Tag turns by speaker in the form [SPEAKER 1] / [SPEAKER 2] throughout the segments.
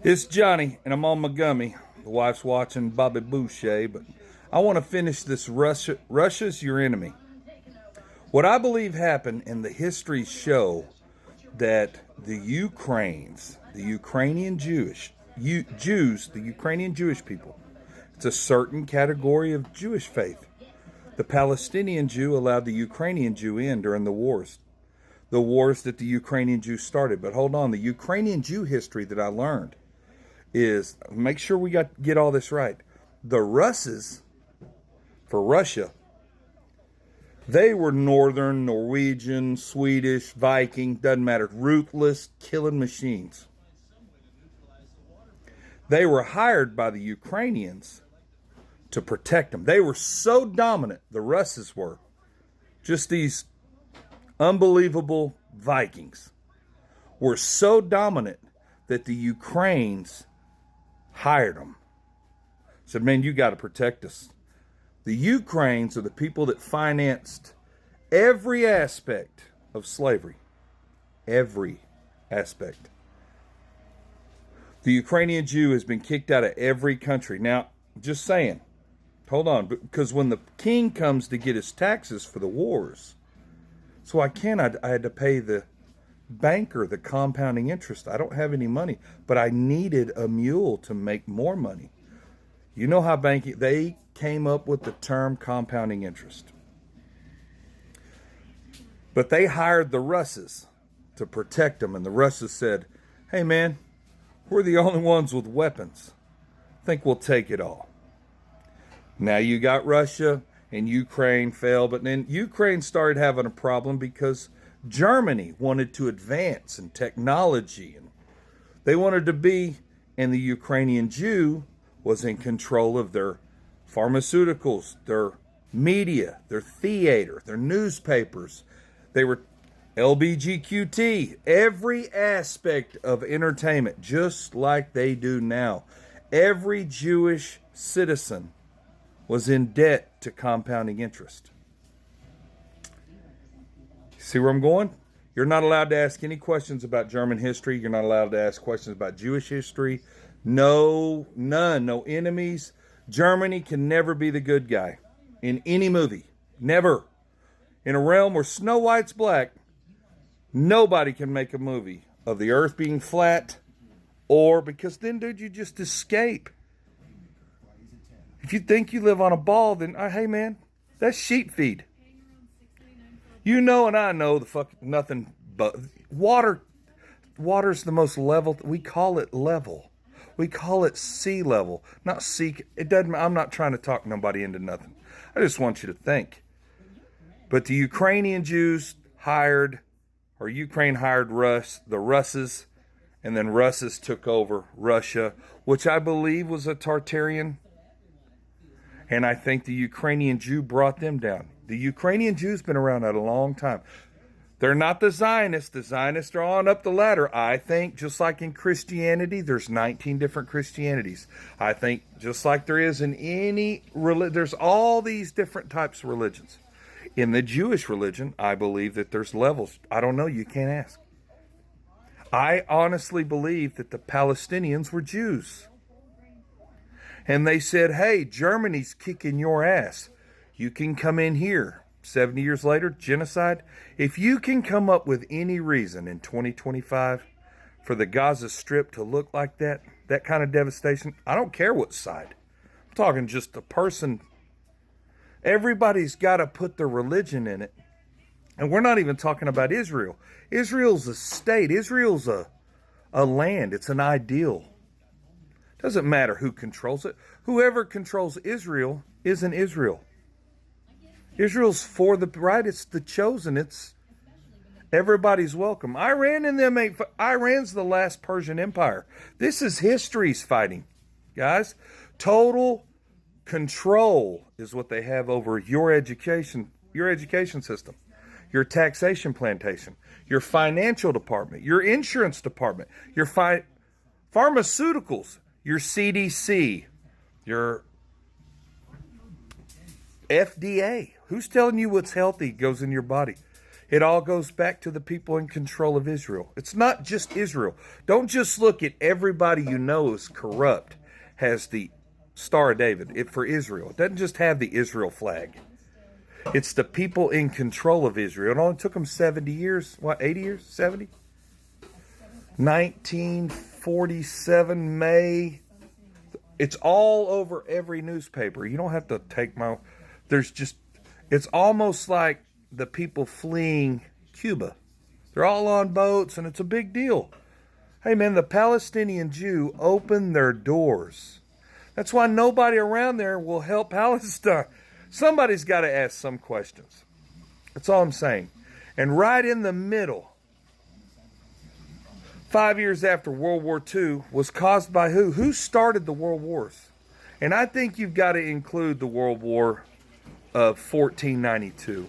[SPEAKER 1] It's Johnny, and I'm on my gummy. The wife's watching Bobby Boucher, but I want to finish this Russia's your enemy. What I believe happened, and the histories show that the Ukrainian Jews, the Ukrainian Jewish people, it's a certain category of Jewish faith. The Palestinian Jew allowed the Ukrainian Jew in during the wars that the Ukrainian Jews started. But hold on, the Ukrainian Jew history that I learned is, make sure we get all this right. The Russes, for Russia, they were Northern, Norwegian, Swedish, Viking, doesn't matter, ruthless, killing machines. They were hired by the Ukrainians to protect them. They were so dominant, the Russes were, just these unbelievable Vikings, were so dominant that the Ukrainians hired them. Said, man, you got to protect us. The Ukrainians are the people that financed every aspect of slavery. Every aspect. The Ukrainian Jew has been kicked out of every country. Now, just saying, hold on, because when the king comes to get his taxes for the wars, so I had to pay the banker the compounding interest. I don't have any money, but I needed a mule to make more money. You know how they came up with the term compounding interest. But they hired the Russes to protect them, and the Russes said, hey man, we're the only ones with weapons. I think we'll take it all. Now you got Russia and Ukraine fell, but then Ukraine started having a problem because Germany wanted to advance in technology, and they wanted to be, and the Ukrainian Jew was in control of their pharmaceuticals, their media, their theater, their newspapers. They were LBGQT, every aspect of entertainment, just like they do now. Every Jewish citizen was in debt to compounding interest. See where I'm going? You're not allowed to ask any questions about German history. You're not allowed to ask questions about Jewish history. No, none, no enemies. Germany can never be the good guy in any movie. Never. In a realm where Snow White's black, nobody can make a movie of the earth being flat, or because then, dude, you just escape. If you think you live on a ball, then, hey man, that's sheep feed. You know, and I know the fuck nothing but water. Water's the most level. We call it level. We call it sea level, not sea. It doesn't. I'm not trying to talk nobody into nothing. I just want you to think. But the Ukrainian Jews Ukraine hired the Russes, and then Russes took over Russia, which I believe was a Tartarian. And I think the Ukrainian Jew brought them down. The Ukrainian Jew's been around a long time. They're not the Zionists. The Zionists are on up the ladder. I think just like in Christianity, there's 19 different Christianities. I think just like there is in any religion, there's all these different types of religions. In the Jewish religion, I believe that there's levels. I don't know. You can't ask. I honestly believe that the Palestinians were Jews. And they said, hey, Germany's kicking your ass. You can come in here. 70 years later, genocide. If you can come up with any reason in 2025 for the Gaza Strip to look like that kind of devastation, I don't care what side. I'm talking just a person. Everybody's got to put their religion in it. And we're not even talking about Israel. Israel's a state. Israel's a land. It's an ideal. Doesn't matter who controls it. Whoever controls Israel isn't Israel. Israel's for the right. It's the chosen. It's everybody's welcome. Iran's the last Persian Empire. This is history's fighting, guys. Total control is what they have over your education system, your taxation plantation, your financial department, your insurance department, your pharmaceuticals, your CDC, your FDA. Who's telling you what's healthy goes in your body? It all goes back to the people in control of Israel. It's not just Israel. Don't just look at everybody you know is corrupt, has the Star of David for Israel. It doesn't just have the Israel flag. It's the people in control of Israel. It only took them 70 years. What, 80 years? 70? 1947, May. It's all over every newspaper. You don't have to take my... It's almost like the people fleeing Cuba. They're all on boats, and it's a big deal. Hey, man, the Palestinian Jew opened their doors. That's why nobody around there will help Palestine. Somebody's got to ask some questions. That's all I'm saying. And right in the middle, 5 years after World War II, was caused by who? Who started the world wars? And I think you've got to include the World War of 1492.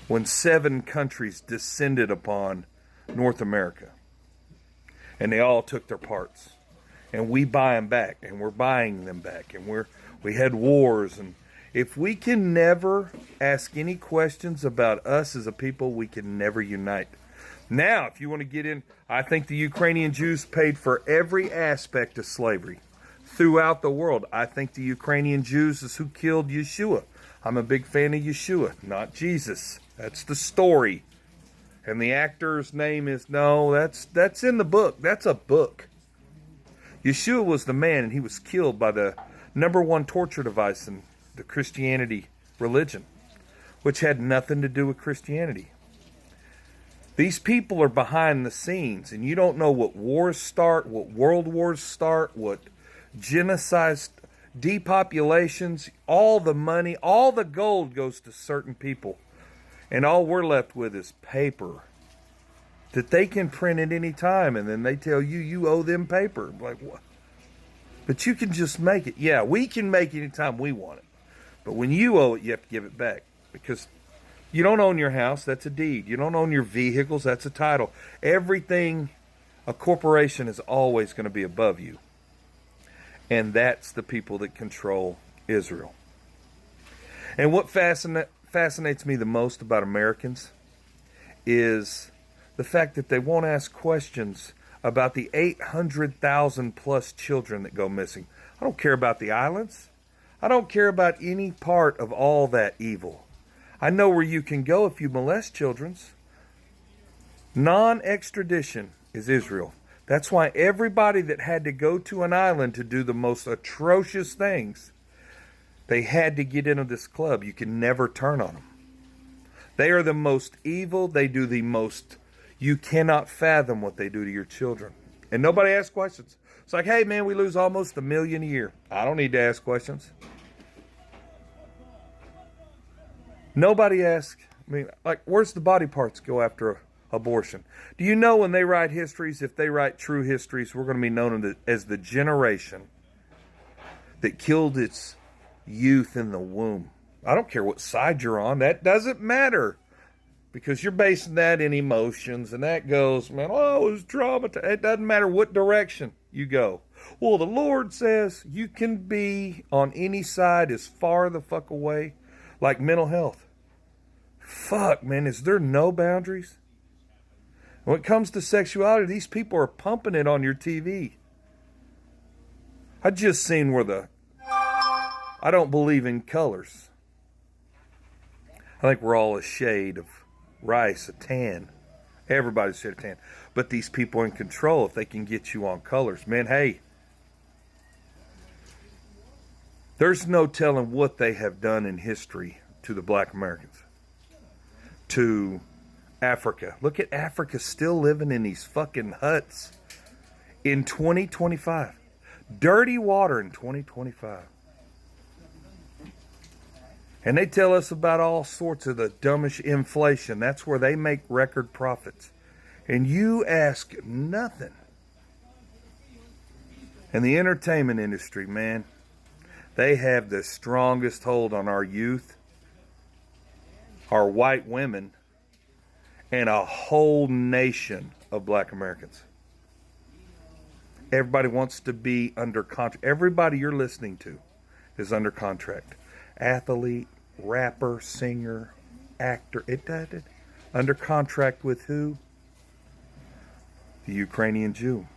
[SPEAKER 1] When 7 countries descended upon North America. And they all took their parts. And we buy them back. And we're buying them back. And we had wars. And if we can never ask any questions about us as a people, we can never unite. Now, if you want to get in, I think the Ukrainian Jews paid for every aspect of slavery throughout the world. I think the Ukrainian Jews is who killed Yeshua. I'm a big fan of Yeshua, not Jesus. That's the story. And the actor's name is, no, that's in the book. That's a book. Yeshua was the man, and he was killed by the #1 torture device in the Christianity religion, which had nothing to do with Christianity. These people are behind the scenes, and you don't know what wars start, what world wars start, what genocides, depopulations, all the money, all the gold goes to certain people. And all we're left with is paper that they can print at any time, and then they tell you you owe them paper. Like, what? But you can just make it. Yeah, we can make it anytime we want it. But when you owe it, you have to give it back. Because you don't own your house, that's a deed. You don't own your vehicles, that's a title. Everything, a corporation is always going to be above you. And that's the people that control Israel. And what fascinates me the most about Americans is the fact that they won't ask questions about the 800,000 plus children that go missing. I don't care about the islands. I don't care about any part of all that evil. I know where you can go if you molest children. Non-extradition is Israel. That's why everybody that had to go to an island to do the most atrocious things, they had to get into this club. You can never turn on them. They are the most evil. They do the most. You cannot fathom what they do to your children. And nobody asks questions. It's like, hey, man, we lose almost $1 million a year. I don't need to ask questions. Nobody asks. I mean, like, where's the body parts go after abortion? Do you know when they write histories, if they write true histories, we're going to be known as the generation that killed its youth in the womb. I don't care what side you're on. That doesn't matter. Because you're basing that in emotions, and that goes, man, oh, it was traumatized. It doesn't matter what direction you go. Well, the Lord says you can be on any side as far the fuck away, like mental health. Fuck, man, is there no boundaries? When it comes to sexuality, these people are pumping it on your TV. I just seen where I don't believe in colors. I think we're all a shade of rice, a tan. Everybody's a tan. But these people are in control. If they can get you on colors, man, hey, there's no telling what they have done in history to the black Americans, to Africa. Look at Africa still living in these fucking huts in 2025. Dirty water in 2025. And they tell us about all sorts of the dumbest inflation. That's where they make record profits. And you ask nothing. And the entertainment industry, man, they have the strongest hold on our youth, our white women, and a whole nation of black Americans. Everybody wants to be under contract. Everybody you're listening to is under contract. Athlete, rapper, singer, actor. Under contract with who? The Ukrainian Jew.